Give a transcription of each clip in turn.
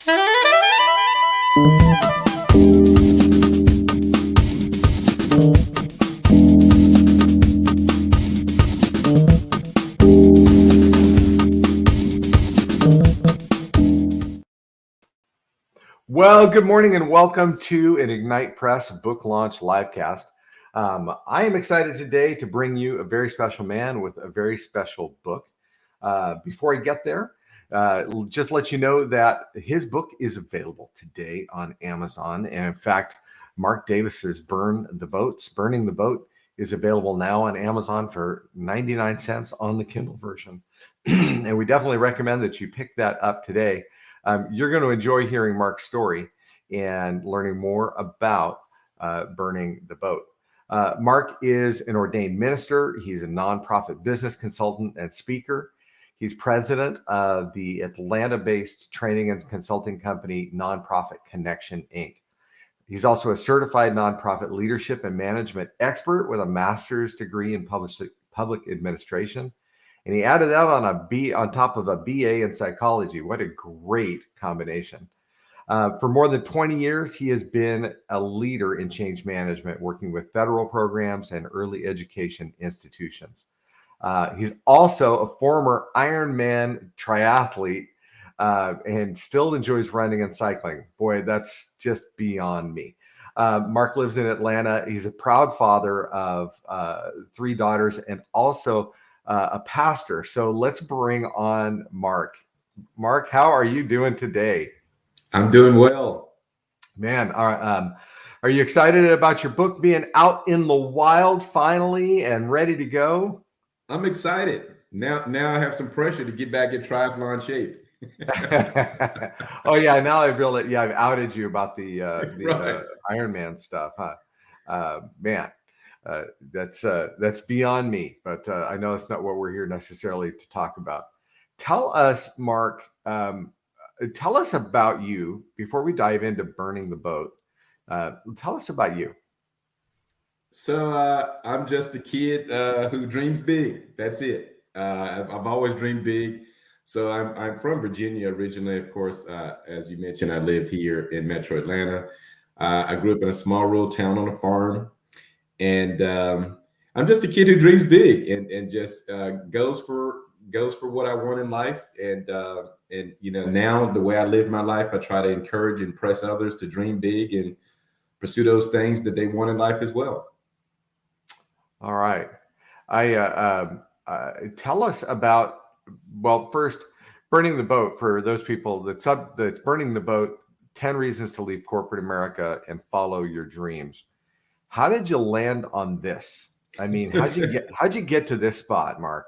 Well, good morning and welcome to an Ignite Press book launch livecast. I am excited today to bring you a very special man with a very special book. Before I get there, just let you know that his book is available today on Amazon. And in fact, Mark Davis's Burning the Boat is available now on Amazon for 99 cents on the Kindle version. And we definitely recommend that you pick that up today. You're going to enjoy hearing Mark's story and learning more about burning the boat. Mark is an ordained minister. He's a nonprofit business consultant and speaker. He's president of the Atlanta-based training and consulting company Nonprofit Connection, Inc. He's also a certified nonprofit leadership and management expert with a master's degree in public administration. And he added that on top of a BA in psychology. What a great combination. For more than 20 years, he has been a leader in change management, working with federal programs and early education institutions. He's also a former Ironman triathlete and still enjoys running and cycling. Boy, that's just beyond me. Mark lives in Atlanta. He's a proud father of 3 daughters and also a pastor. So let's bring on Mark. Mark, how are you doing today? I'm doing well. Man, are you excited about your book being out in the wild finally and ready to go? I'm excited. Now I have some pressure to get back in triathlon shape. Oh yeah, now I realize. Yeah, I've outed you about the Right. Ironman stuff, huh? Man. That's beyond me, but I know it's not what we're here necessarily to talk about. Tell us, Mark, tell us about you before we dive into burning the boat. Tell us about you. So I'm just a kid who dreams big. That's it. I've always dreamed big. So I'm from Virginia originally, of course. As you mentioned, I live here in Metro Atlanta. I grew up in a small rural town on a farm. And I'm just a kid who dreams big and just goes for what I want in life. And now the way I live my life, I try to encourage and press others to dream big and pursue those things that they want in life as well. All right, tell us about, well, first, burning the boat. For those people that's burning the boat, 10 reasons to leave corporate America and follow your dreams. How did you land on this? I mean, how'd you get to this spot, Mark?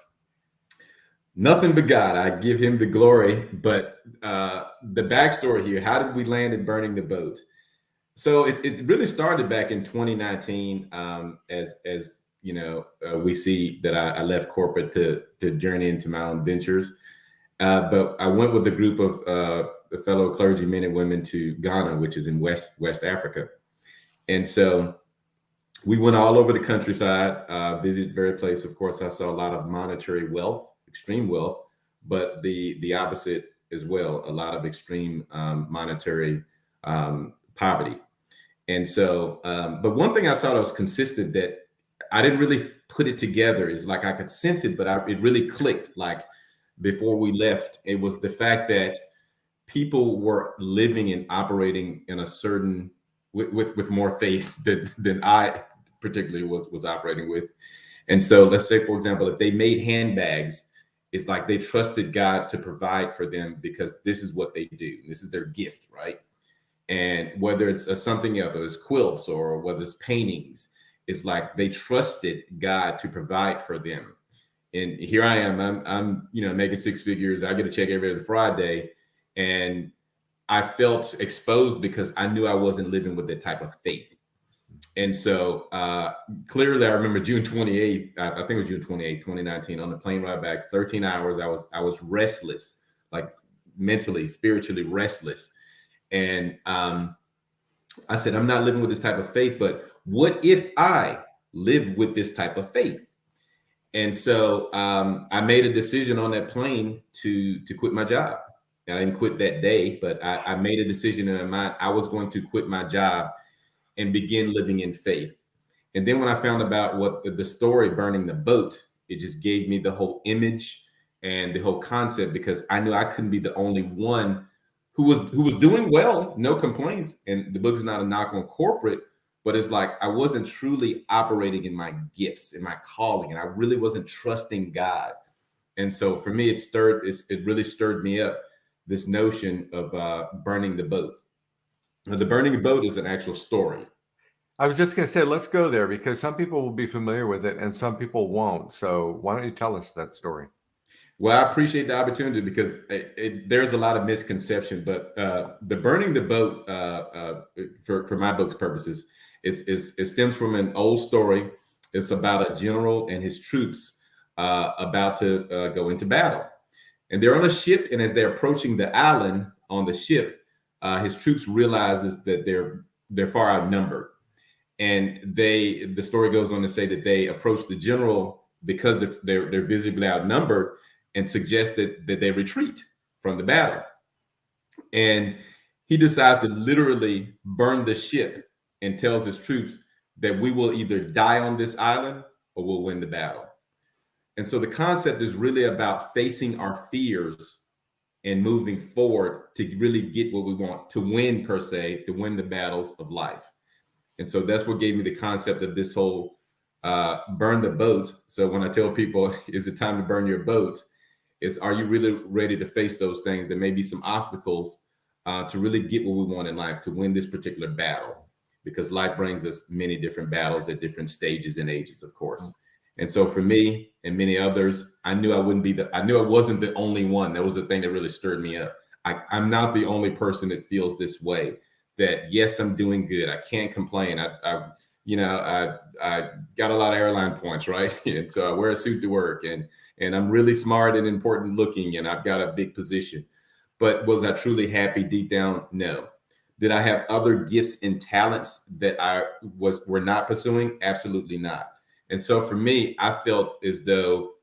Nothing but God. I give him the glory. But the backstory here, how did we land at burning the boat? So it really started back in 2019. As you know, we see that I left corporate to journey into my own ventures. But I went with a group of fellow clergymen and women to Ghana, which is in West Africa. And so we went all over the countryside, visited various places. Of course, I saw a lot of monetary wealth, extreme wealth, but the opposite as well, a lot of extreme monetary poverty. And so, but one thing I saw that was consistent that I didn't really put it together is like I could sense it, but it really clicked. Like before we left, it was the fact that people were living and operating in a certain with more faith than I particularly was operating with. And so let's say, for example, if they made handbags, it's like they trusted God to provide for them because this is what they do. This is their gift, right? And whether it's something else, whether it's quilts or whether it's paintings, it's like they trusted God to provide for them. And here I am, I'm making 6 figures. I get a check every other Friday. And I felt exposed because I knew I wasn't living with that type of faith. And so clearly I remember June 28th, I think it was June 28th, 2019, on the plane ride back, 13 hours. I was restless, like mentally, spiritually restless. And I said, I'm not living with this type of faith, but what if I live with this type of faith? And so I made a decision on that plane to quit my job. And I didn't quit that day, but I made a decision in my mind. I was going to quit my job and begin living in faith. And then when I found about what the story burning the boat, it just gave me the whole image and the whole concept, because I knew I couldn't be the only one who was doing well, no complaints. And the book is not a knock on corporate, but it's like I wasn't truly operating in my gifts, in my calling, and I really wasn't trusting God. And so for me, it really stirred me up, this notion of burning the boat. Now, the burning boat is an actual story. I was just going to say, let's go there because some people will be familiar with it and some people won't. So why don't you tell us that story? Well, I appreciate the opportunity because there's a lot of misconception, but the burning the boat, for my book's purposes, it stems from an old story. It's about a general and his troops about to go into battle, and they're on a ship. And as they're approaching the island on the ship, his troops realizes that they're far outnumbered, and the story goes on to say that they approach the general because they're visibly outnumbered, and suggested that they retreat from the battle. And he decides to literally burn the ship and tells his troops that we will either die on this island or we'll win the battle. And so the concept is really about facing our fears and moving forward to really get what we want, to win per se, to win the battles of life. And so that's what gave me the concept of this whole burn the boat. So when I tell people, is it time to burn your boat? It's, are you really ready to face those things? There may be some obstacles to really get what we want in life, to win this particular battle, because life brings us many different battles at different stages and ages, of course. And so for me and many others, I knew I wasn't the only one. That was the thing that really stirred me up. I'm not the only person that feels this way, that yes, I'm doing good. I can't complain. I got a lot of airline points, right? And so I wear a suit to work, and I'm really smart and important looking, and I've got a big position. But was I truly happy deep down? No. Did I have other gifts and talents that were not pursuing? Absolutely not. And so for me, I felt as though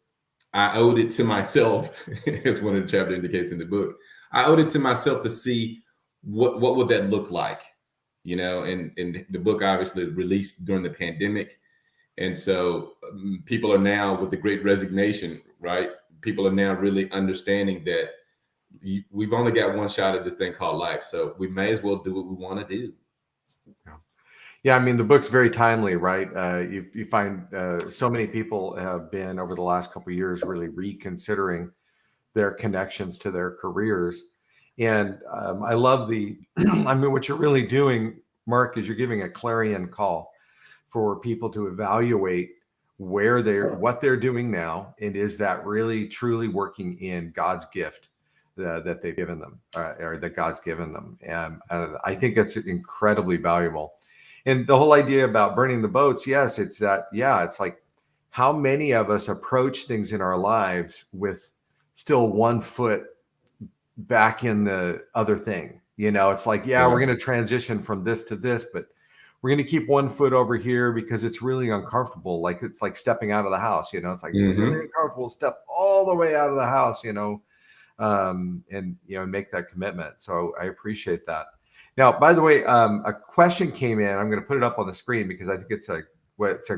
I owed it to myself, as one of the chapter indicates in the book. I owed it to myself to see what would that look like, and the book obviously released during the pandemic. And so people are now, with the great resignation, right? People are now really understanding that we've only got one shot at this thing called life. So we may as well do what we want to do. Yeah, I mean, the book's very timely, right? You find so many people have been, over the last couple of years, really reconsidering their connections to their careers. And I love I mean, what you're really doing, Mark, is you're giving a clarion call for people to evaluate what they're doing now, and is that really truly working in God's gift that they've given them, or that God's given them. And I think it's incredibly valuable. And the whole idea about burning the boats, yes, it's that. Yeah, it's like, how many of us approach things in our lives with still one foot back in the other thing? It's like, yeah, we're going to transition from this to this, but we're going to keep one foot over here because it's really uncomfortable. Like, it's like stepping out of the house, it's like really uncomfortable, step all the way out of the house, and make that commitment. So I appreciate that. Now, by the way, a question came in. I'm going to put it up on the screen because I think it's a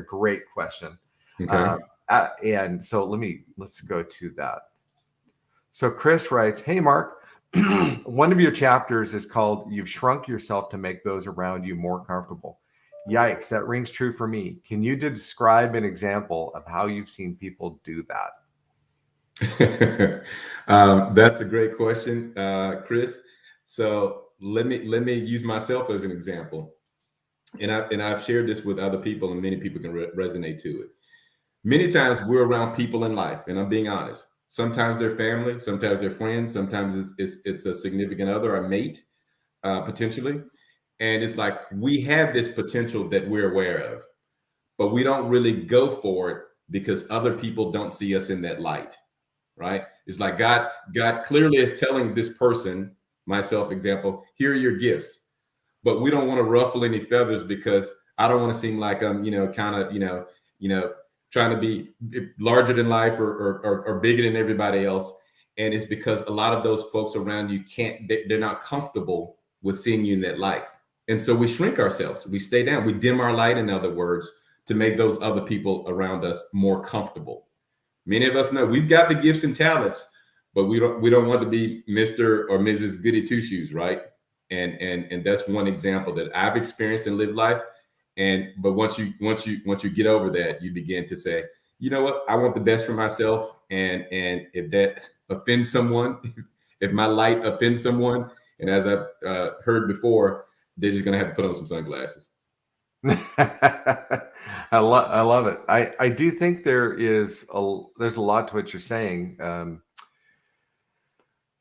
great question. Okay. And so let's go to that. So Chris writes, "Hey, Mark, one of your chapters is called 'You've Shrunk Yourself to Make Those Around You More Comfortable.' Yikes, that rings true for me. Can you describe an example of how you've seen people do that?" That's a great question, Chris. So let me use myself as an example, and I've shared this with other people, and many people can resonate to it. Many times we're around people in life, and I'm being honest. Sometimes they're family, sometimes they're friends, sometimes it's a significant other, a mate, potentially, and it's like we have this potential that we're aware of, but we don't really go for it because other people don't see us in that light. Right? It's like God clearly is telling this person, myself example, here are your gifts, but we don't want to ruffle any feathers because I don't want to seem like I'm, trying to be larger than life or bigger than everybody else. And it's because a lot of those folks around you they're not comfortable with seeing you in that light. And so we shrink ourselves. We stay down. We dim our light, in other words, to make those other people around us more comfortable. Many of us know we've got the gifts and talents, but we don't want to be Mr. or Mrs. Goody Two Shoes, right? And that's one example that I've experienced and lived life. But once you get over that, you begin to say, you know what, I want the best for myself. And if that offends someone, if my light offends someone, and as I've heard before, they're just gonna have to put on some sunglasses. I love it. I do think there's a lot to what you're saying.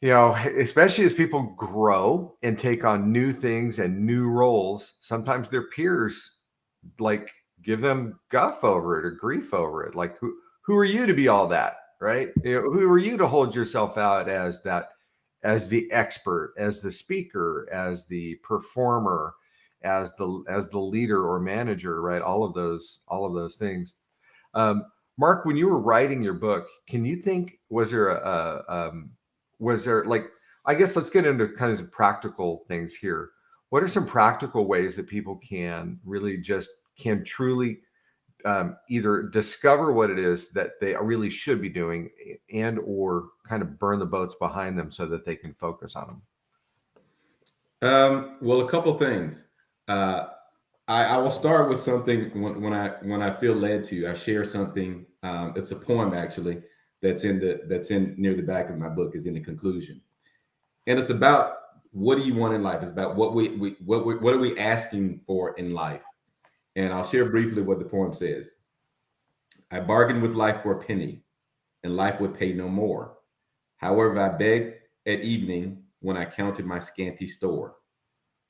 Especially as people grow and take on new things and new roles, sometimes their peers like give them guff over it or grief over it. Like, who are you to be all that, right? Who are you to hold yourself out as that, as the expert, as the speaker, as the performer, as the leader or manager, right? All of those things. Mark, when you were writing your book, can you think, was there like, I guess let's get into kind of some practical things here. What are some practical ways that people can really can truly either discover what it is that they really should be doing and or kind of burn the boats behind them so that they can focus on them? Well, a couple things. I will start with something when I feel led to. I share something. It's a poem actually that's in near the back of my book, is in the conclusion, and it's about what do you want in life. It's about what are we asking for in life. And I'll share briefly what the poem says. I bargained with life for a penny, and life would pay no more. However, I begged at evening when I counted my scanty store.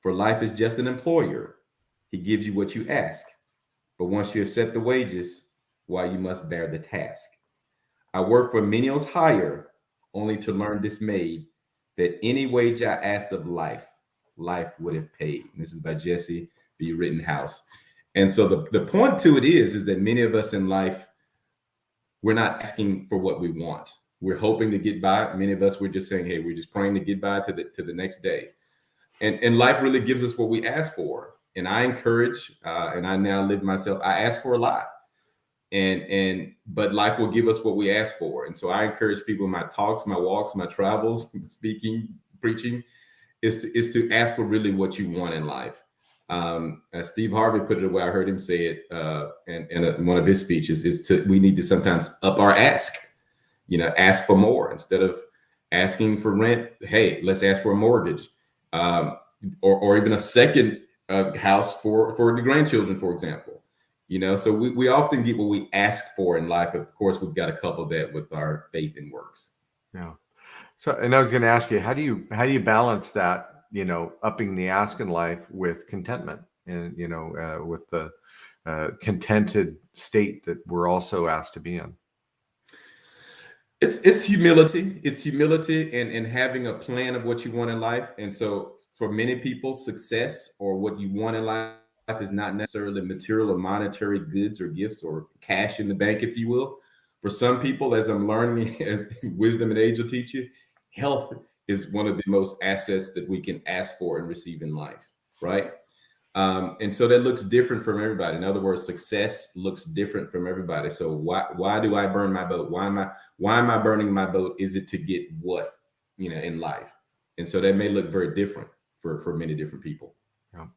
For life is just an employer. He gives you what you ask. But once you have set the wages, why, you must bear the task. I work for menials hire, only to learn dismayed that any wage I asked of life, life would have paid. And this is by Jesse B. Rittenhouse. And so the point to it is that many of us in life, we're not asking for what we want. We're hoping to get by. Many of us, we're just saying, hey, we're just praying to get by to the next day. And life really gives us what we ask for. And I encourage, and I now live myself, I ask for a lot. But life will give us what we ask for. And so I encourage people in my talks, my walks, my travels, speaking, preaching, is to ask for really what you want in life. As Steve Harvey put it the way I heard him say it in one of his speeches, we need to sometimes up our ask, ask for more. Instead of asking for rent, hey, let's ask for a mortgage, or even a second house for the grandchildren, for example. So we often get what we ask for in life. Of course, we've got to couple that with our faith and works. Yeah. So, and I was going to ask you, how do you balance that, upping the ask in life with contentment and, with the contented state that we're also asked to be in? It's humility. It's humility and having a plan of what you want in life. And so for many people, success or what you want in life is not necessarily material or monetary goods or gifts or cash in the bank, if you will. For some people, as I'm learning, as wisdom and age will teach you, health is one of the most assets that we can ask for and receive in life, right? And so that looks different from everybody. In other words, success looks different from everybody. So why do I burn my boat? Why am I burning my boat? Is it to get what, in life? And so that may look very different for many different people. Yeah.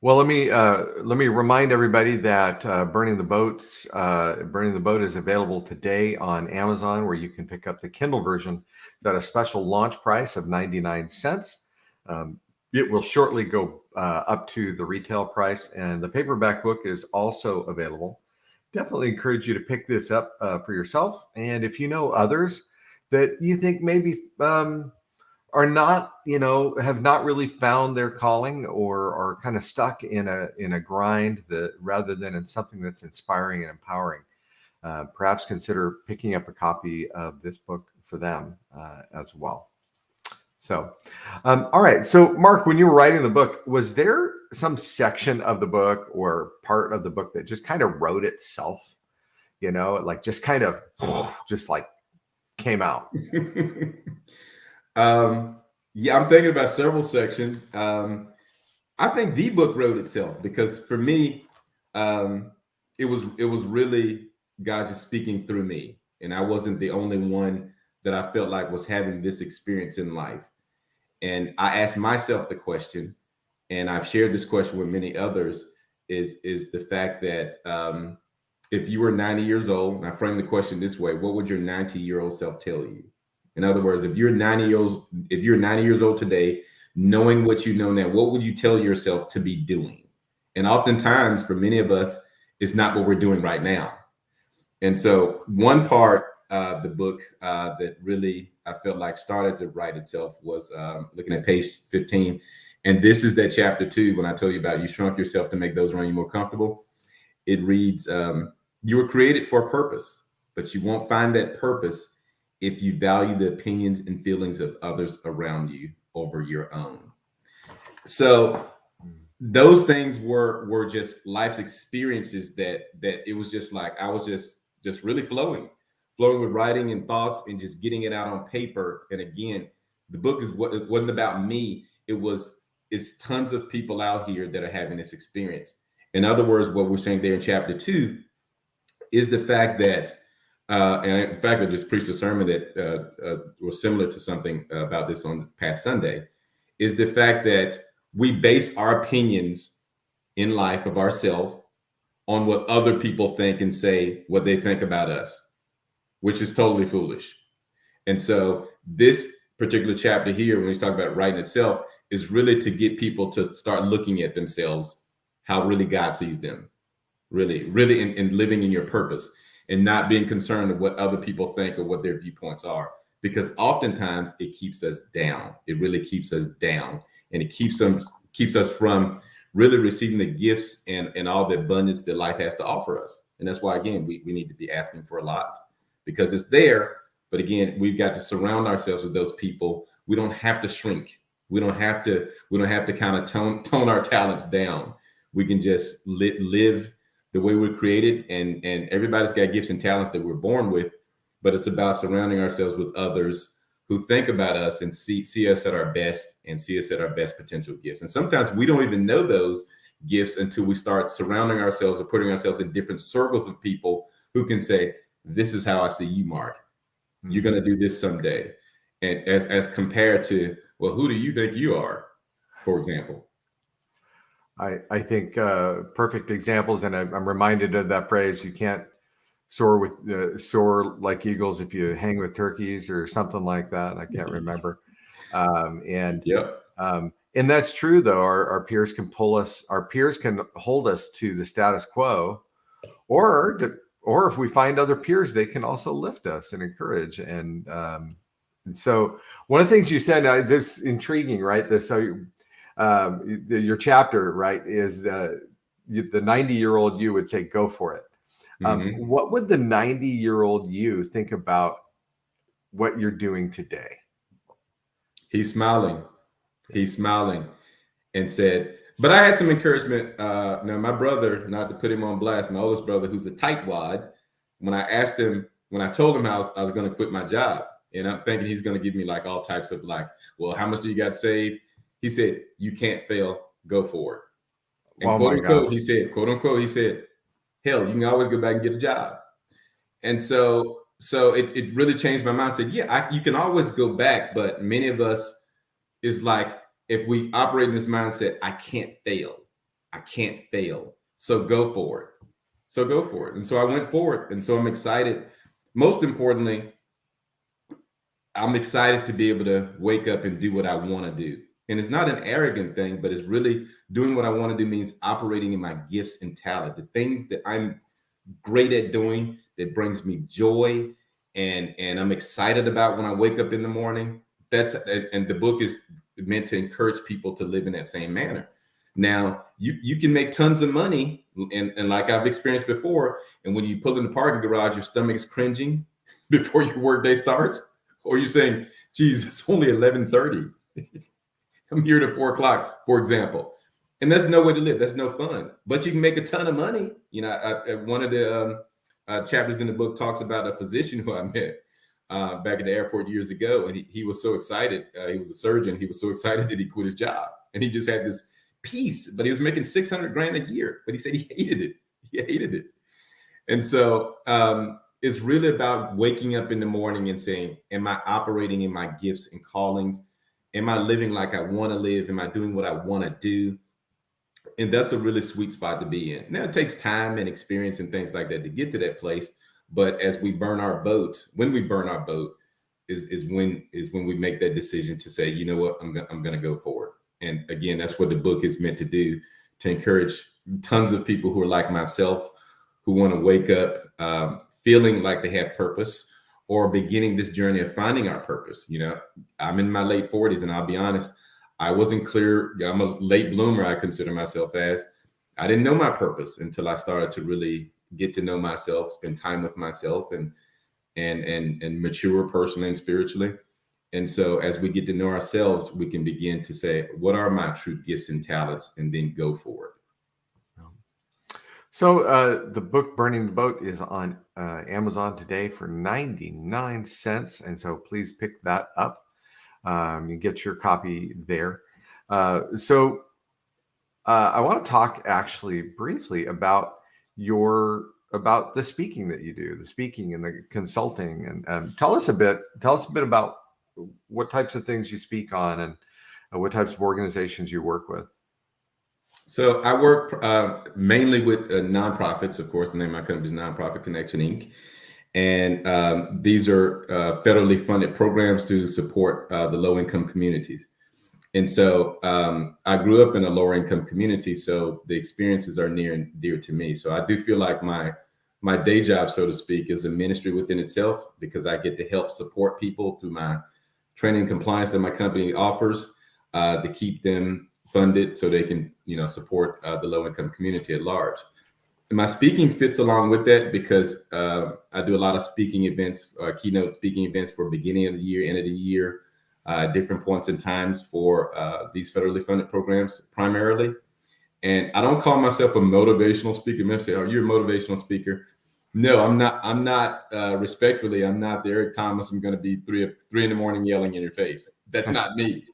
Well, let me remind everybody that Burning the Boat is available today on Amazon, where you can pick up the Kindle version at a special launch price of 99 cents. It will shortly go up to the retail price, and the paperback book is also available. Definitely encourage you to pick this up for yourself. And if you know others that you think maybe are not, have not really found their calling or are kind of stuck in a grind rather than in something that's inspiring and empowering, perhaps consider picking up a copy of this book for them as well. So, all right. So, Mark, when you were writing the book, was there some section of the book or part of the book that just kind of wrote itself? Like just kind of just like came out? Yeah, I'm thinking about several sections. I think the book wrote itself because for me, it was really God just speaking through me, and I wasn't the only one that I felt like was having this experience in life. And I asked myself the question, and I've shared this question with many others: is the fact that if you were 90 years old, and I frame the question this way, what would your 90-year-old self tell you? In other words, if you're 90 years old today, knowing what you know now, what would you tell yourself to be doing? And oftentimes, for many of us, it's not what we're doing right now. And so, one part of the book that really I felt like started to write itself was looking at page 15. And this is that chapter 2 when I tell you about you shrunk yourself to make those around you more comfortable. It reads, you were created for a purpose, but you won't find that purpose if you value the opinions and feelings of others around you over your own. So those things were just life's experiences that it was just like I was just really flowing with writing and thoughts and just getting it out on paper. And again, the book it wasn't about me. It's tons of people out here that are having this experience. In other words, what we're saying there in chapter 2 is the fact that, and in fact, I just preached a sermon that was similar to something about this on past Sunday, is the fact that we base our opinions in life of ourselves on what other people think and say what they think about us, which is totally foolish. And so this particular chapter here, when we talk about writing itself, is really to get people to start looking at themselves, how really God sees them, really in living in your purpose and not being concerned of what other people think or what their viewpoints are, because oftentimes it keeps us down. It really keeps us down, and it keeps us from really receiving the gifts and all the abundance that life has to offer us. And that's why, again, we need to be asking for a lot because it's there. But again, we've got to surround ourselves with those people. We don't have to shrink. We don't have to kind of tone our talents down. We can just live the way we're created, and everybody's got gifts and talents that we're born with, but it's about surrounding ourselves with others who think about us and see us at our best and see us at our best potential gifts. And sometimes we don't even know those gifts until we start surrounding ourselves or putting ourselves in different circles of people who can say, this is how I see you, Mark. You're going to do this someday. And as compared to, well, who do you think you are, for example? I think perfect examples, and I'm reminded of that phrase: "You can't soar like eagles if you hang with turkeys," or something like that. I can't remember. Yep. And that's true, though. Our peers can our peers can hold us to the status quo, or if we find other peers, they can also lift us and encourage. And so one of the things you said, that's intriguing, right? Your chapter, right, is the 90-year-old you would say, go for it. What would the 90-year-old you think about what you're doing today? He's smiling and said, but I had some encouragement. Now, my brother, not to put him on blast, my oldest brother, who's a tightwad, when I told him I was going to quit my job, and I'm thinking he's going to give me like all types of like, well, how much do you got saved? He said, you can't fail, go for it. And quote unquote, he said, hell, you can always go back and get a job. And so it really changed my mind. I said, yeah, you can always go back, but many of us is like, if we operate in this mindset, I can't fail. So go for it. And so I went forward. And so I'm excited. Most importantly, I'm excited to be able to wake up and do what I want to do. And it's not an arrogant thing, but it's really doing what I want to do means operating in my gifts and talent, the things that I'm great at doing that brings me joy and I'm excited about when I wake up in the morning. And the book is meant to encourage people to live in that same manner. Now, you can make tons of money, and like I've experienced before, and when you pull in the parking garage, your stomach is cringing before your workday starts, or you're saying, geez, it's only 11:30. I'm here to 4 o'clock, for example. And that's no way to live. That's no fun. But you can make a ton of money. You know, one of the chapters in the book talks about a physician who I met back at the airport years ago, and he was so excited. He was a surgeon. He was so excited that he quit his job, and he just had this peace. But he was making 600 grand a year. But he said he hated it. He hated it. And so it's really about waking up in the morning and saying, am I operating in my gifts and callings? Am I living like I want to live? Am I doing what I want to do? And that's a really sweet spot to be in. Now, it takes time and experience and things like that to get to that place. But as we burn our boat, when we burn our boat, is when we make that decision to say, you know what, I'm going to go forward. And again, that's what the book is meant to do, to encourage tons of people who are like myself, who want to wake up feeling like they have purpose, or beginning this journey of finding our purpose. You know, I'm in my late 40s, and I'll be honest, I wasn't clear. I'm a late bloomer, I consider myself as. I didn't know my purpose until I started to really get to know myself, spend time with myself, and mature personally and spiritually. And so as we get to know ourselves, we can begin to say, what are my true gifts and talents, and then go for it. So the book Burning the Boat is on Amazon today for 99 cents. And so please pick that up. You get your copy there. So I want to talk actually briefly about the speaking that you do, the speaking and the consulting, and tell us a bit about what types of things you speak on, and what types of organizations you work with. So I work mainly with nonprofits. Of course, the name of my company is Nonprofit Connection, Inc. And these are federally funded programs to support the low-income communities. And so I grew up in a lower income community, so the experiences are near and dear to me. So I do feel like my day job, so to speak, is a ministry within itself, because I get to help support people through my training and compliance that my company offers to keep them funded so they can, support the low income community at large. And my speaking fits along with that, because I do a lot of speaking events, keynote speaking events for beginning of the year, end of the year, different points in times for these federally funded programs primarily. And I don't call myself a motivational speaker. Many say, "Oh, you're a motivational speaker." No, I'm not. I'm not. Respectfully, I'm not the Eric Thomas. I'm going to be three in the morning yelling in your face. That's not me.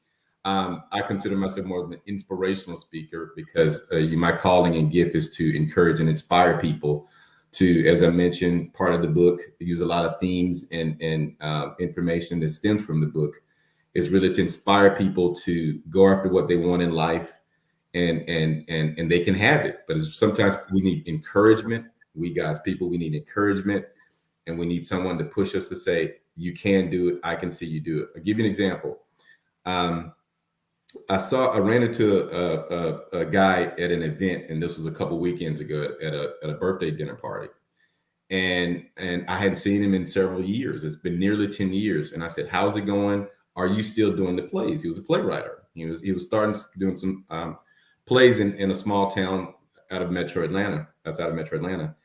I consider myself more of an inspirational speaker, because my calling and gift is to encourage and inspire people to, as I mentioned, part of the book, use a lot of themes and information that stems from the book, is really to inspire people to go after what they want in life, and they can have it. But sometimes we need encouragement. We need encouragement, and we need someone to push us to say, you can do it. I can see you do it. I'll give you an example. I ran into a guy at an event, and this was a couple weekends ago at a birthday dinner party. And I hadn't seen him in several years. It's been nearly 10 years. And I said, "How's it going? Are you still doing the plays?" He was a playwright. He was starting doing some plays in a small town outside of Metro Atlanta.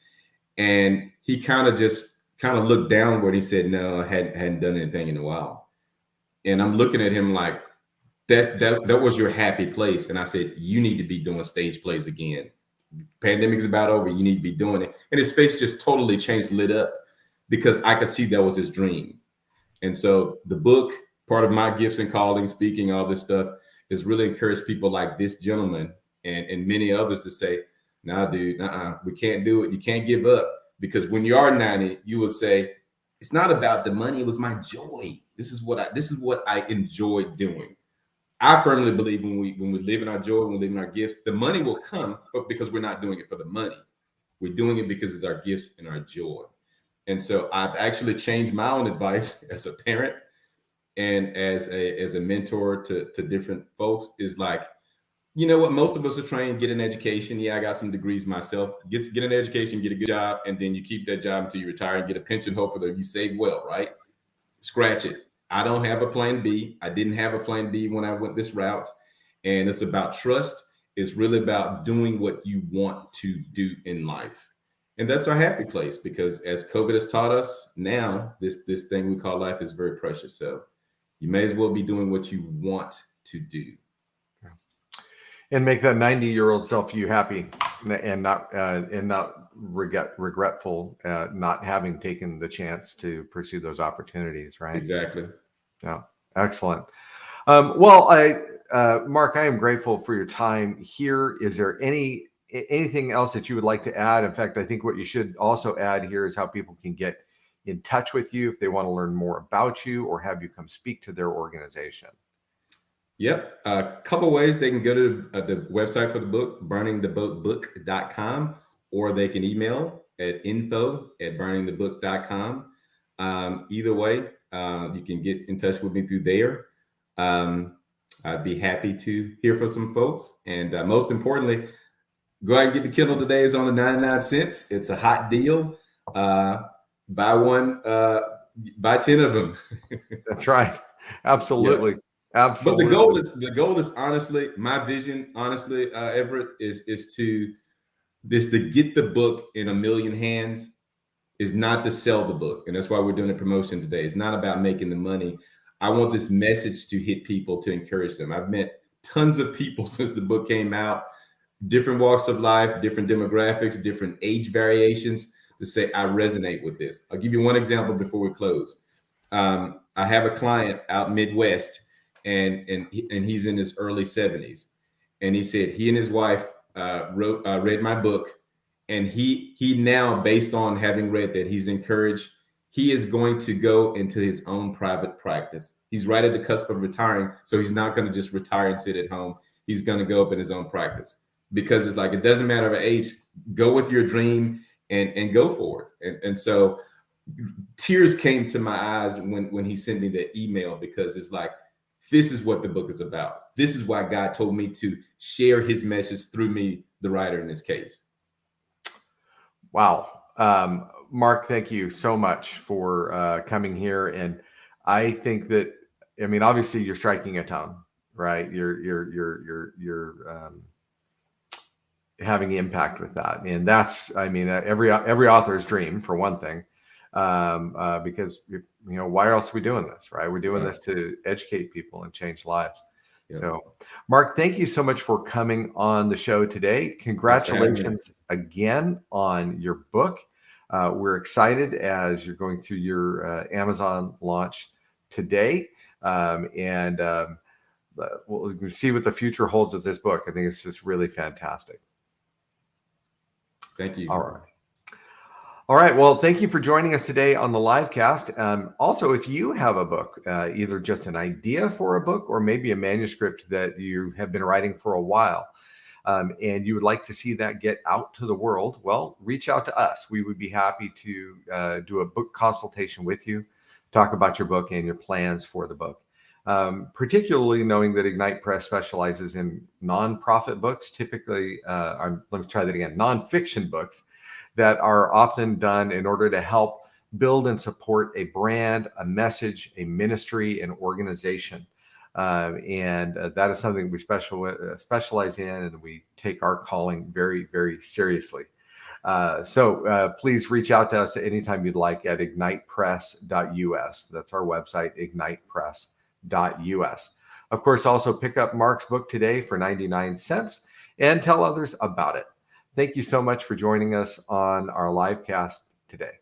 And he kind of looked downward. He said, "No, I hadn't done anything in a while." And I'm looking at him like, that was your happy place. And I said, "You need to be doing stage plays again. Pandemic's about over. You need to be doing it." And his face just totally changed, lit up, because I could see that was his dream. And so the book, part of my gifts and calling, speaking, all this stuff, is really encourage people like this gentleman and many others to say, "Nah, dude, we can't do it. You can't give up." Because when you are 90, you will say, "It's not about the money. It was my joy. This is what I enjoy doing." I firmly believe when we live in our joy, when we live in our gifts, the money will come, but because we're not doing it for the money. We're doing it because it's our gifts and our joy. And so I've actually changed my own advice as a parent and as a mentor to different folks, is like, you know what? Most of us are trained, get an education. Yeah, I got some degrees myself. Get an education, get a good job, and then you keep that job until you retire and get a pension. Hopefully you save well, right? Scratch it. I don't have a plan B. I didn't have a plan B when I went this route. And it's about trust. It's really about doing what you want to do in life. And that's our happy place, because as COVID has taught us, now this thing we call life is very precious. So you may as well be doing what you want to do. And make that 90-year-old self you happy. and not regretful not having taken the chance to pursue those opportunities, right? Exactly. Yeah, excellent. Mark, I am grateful for your time here. Is there anything else that you would like to add? In fact, I think what you should also add here is how people can get in touch with you if they want to learn more about you or have you come speak to their organization. Yep. A couple ways they can go to the website for the book, burningtheboatbook.com, or they can email at info@burningthebook.com. Either way, you can get in touch with me through there. I'd be happy to hear from some folks. And most importantly, go ahead and get the Kindle today. It's on the 99 cents. It's a hot deal. Buy one, buy 10 of them. That's right. Absolutely. Yeah. Absolutely. But the goal is honestly, my vision, honestly, Everett, is to get the book in a million hands, is not to sell the book. And that's why we're doing a promotion today. It's not about making the money. I want this message to hit people, to encourage them. I've met tons of people since the book came out, different walks of life, different demographics, different age variations, to say, I resonate with this. I'll give you one example before we close. I have a client out Midwest, and he's in his early 70s. And he said he and his wife read my book. And he now, based on having read that, he's encouraged. He is going to go into his own private practice. He's right at the cusp of retiring. So he's not going to just retire and sit at home. He's going to go up in his own practice, because it's like, it doesn't matter of age. Go with your dream and go for it. And so tears came to my eyes when he sent me that email, because it's like, this is what the book is about. This is why God told me to share his message through me, the writer in this case. Wow. Mark, thank you so much for coming here. And I think that, I mean, obviously you're striking a tone, right? You're having impact with that. And that's, I mean, every author's dream, for one thing, because, why else are we doing this, right? We're doing this to educate people and change lives. Yeah. So, Mark, thank you so much for coming on the show today. Congratulations again on your book. We're excited as you're going through your Amazon launch today. We'll see what the future holds with this book. I think it's just really fantastic. Thank you. All right. Well, thank you for joining us today on the livecast. Also, if you have a book, either just an idea for a book or maybe a manuscript that you have been writing for a while, and you would like to see that get out to the world, well, reach out to us. We would be happy to do a book consultation with you, talk about your book and your plans for the book. Particularly knowing that Ignite Press specializes in nonprofit books, typically, let me try that again, nonfiction books that are often done in order to help build and support a brand, a message, a ministry, an organization. That is something we specialize in, and we take our calling very, very seriously. So please reach out to us at any time you'd like at ignitepress.us. That's our website, ignitepress.us. Of course, also pick up Mark's book today for 99 cents and tell others about it. Thank you so much for joining us on our live cast today.